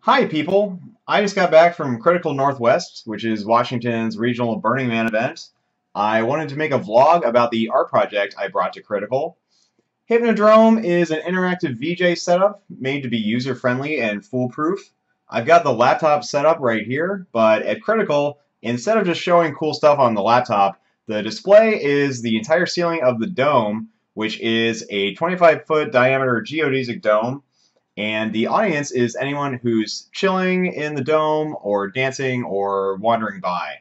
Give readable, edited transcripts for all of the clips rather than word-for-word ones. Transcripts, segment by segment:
Hi, people. I just got back from Critical Northwest, which is Washington's regional Burning Man event. I wanted to make a vlog about the art project I brought to Critical. Hypnodrome is an interactive VJ setup made to be user-friendly and foolproof. I've got the laptop set up right here, but at Critical, instead of just showing cool stuff on the laptop, the display is the entire ceiling of the dome, which is a 25-foot diameter geodesic dome. And the audience is anyone who's chilling in the dome or dancing or wandering by.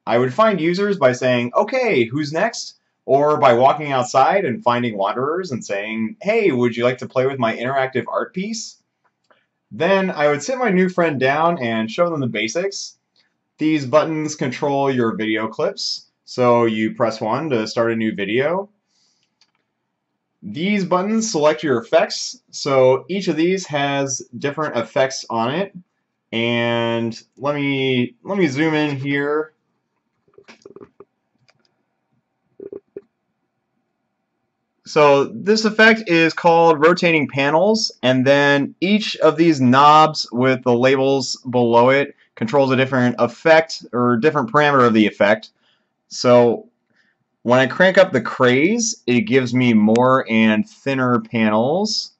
I would find users by saying, okay, who's next? Or by walking outside and finding wanderers and saying, hey, would you like to play with my interactive art piece? Then I would sit my new friend down and show them the basics. These buttons control your video clips. So you press 1 to start a new video. These buttons select your effects, so each of these has different effects on it. And let me zoom in here. So this effect is called rotating panels, and then each of these knobs with the labels below it controls a different effect or different parameter of the effect. So when I crank up the craze, it gives me more and thinner panels.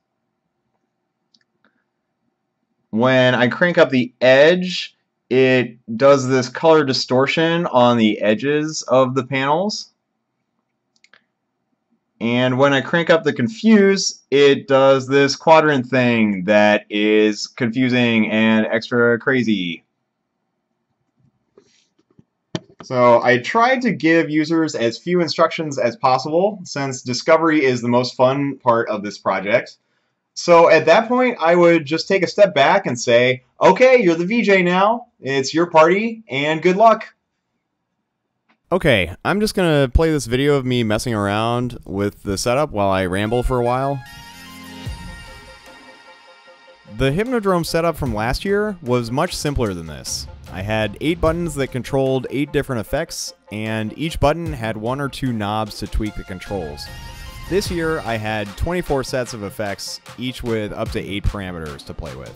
When I crank up the edge, it does this color distortion on the edges of the panels. And when I crank up the confuse, it does this quadrant thing that is confusing and extra crazy. So I tried to give users as few instructions as possible, since discovery is the most fun part of this project. So at that point, I would just take a step back and say, okay, you're the VJ now, it's your party, and good luck. Okay, I'm just gonna play this video of me messing around with the setup while I ramble for a while. The Hypnodrome setup from last year was much simpler than this. I had 8 buttons that controlled 8 different effects, and each button had 1 or 2 knobs to tweak the controls. This year, I had 24 sets of effects, each with up to 8 parameters to play with.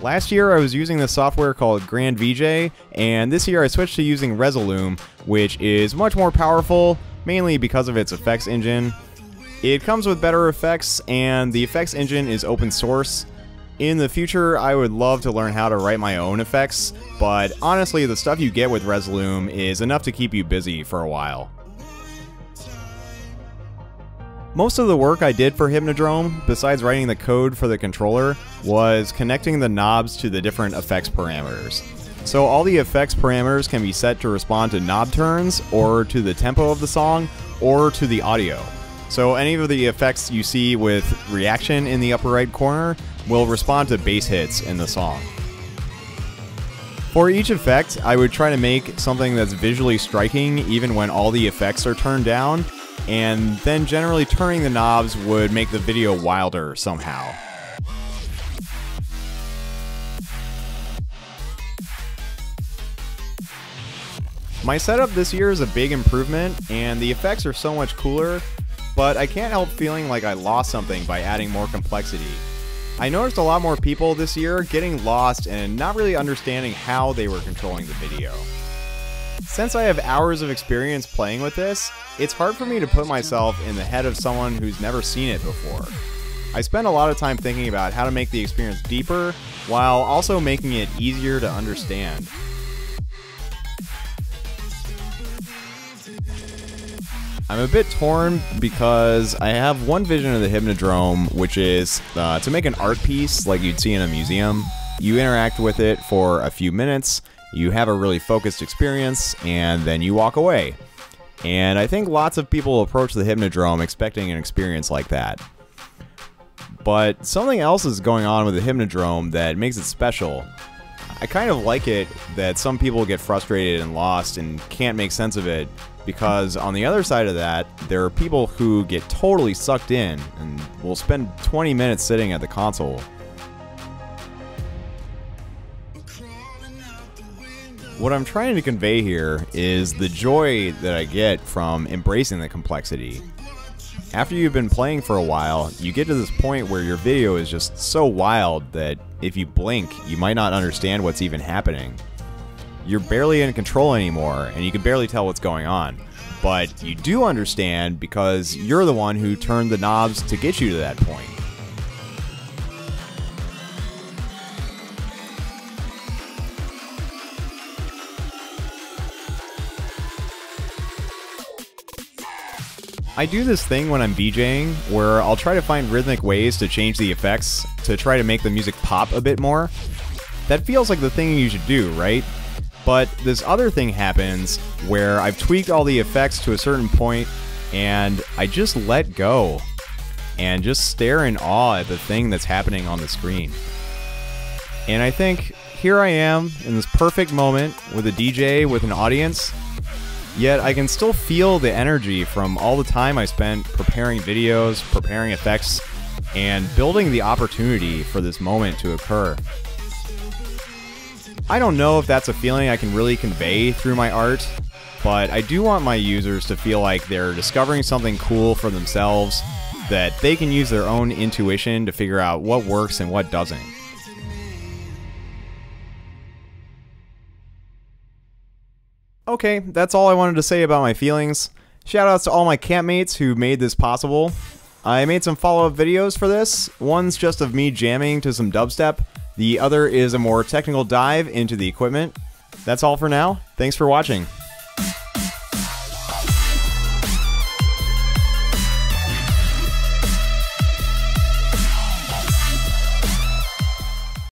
Last year, I was using this software called Grand VJ, and this year I switched to using Resolume, which is much more powerful, mainly because of its effects engine. It comes with better effects, and the effects engine is open source. In the future, I would love to learn how to write my own effects, but honestly, the stuff you get with Resolume is enough to keep you busy for a while. Most of the work I did for Hypnodrome, besides writing the code for the controller, was connecting the knobs to the different effects parameters. So all the effects parameters can be set to respond to knob turns, or to the tempo of the song, or to the audio. So any of the effects you see with reaction in the upper right corner will respond to bass hits in the song. For each effect, I would try to make something that's visually striking even when all the effects are turned down, and then generally turning the knobs would make the video wilder somehow. My setup this year is a big improvement, and the effects are so much cooler, but I can't help feeling like I lost something by adding more complexity. I noticed a lot more people this year getting lost and not really understanding how they were controlling the video. Since I have hours of experience playing with this, it's hard for me to put myself in the head of someone who's never seen it before. I spend a lot of time thinking about how to make the experience deeper, while also making it easier to understand. I'm a bit torn because I have one vision of the Hypnodrome, which is to make an art piece like you'd see in a museum. You interact with it for a few minutes, you have a really focused experience, and then you walk away. And I think lots of people approach the Hypnodrome expecting an experience like that. But something else is going on with the Hypnodrome that makes it special. I kind of like it that some people get frustrated and lost and can't make sense of it, because on the other side of that, there are people who get totally sucked in and will spend 20 minutes sitting at the console. What I'm trying to convey here is the joy that I get from embracing the complexity. After you've been playing for a while, you get to this point where your video is just so wild that if you blink, you might not understand what's even happening. You're barely in control anymore, and you can barely tell what's going on. But you do understand because you're the one who turned the knobs to get you to that point. I do this thing when I'm DJing where I'll try to find rhythmic ways to change the effects to try to make the music pop a bit more. That feels like the thing you should do, right? But this other thing happens where I've tweaked all the effects to a certain point and I just let go and just stare in awe at the thing that's happening on the screen. And I think here I am in this perfect moment with a DJ with an audience, yet I can still feel the energy from all the time I spent preparing videos, preparing effects, and building the opportunity for this moment to occur. I don't know if that's a feeling I can really convey through my art, but I do want my users to feel like they're discovering something cool for themselves, that they can use their own intuition to figure out what works and what doesn't. Okay, that's all I wanted to say about my feelings. Shoutouts to all my campmates who made this possible. I made some follow-up videos for this. One's just of me jamming to some dubstep. The other is a more technical dive into the equipment. That's all for now. Thanks for watching.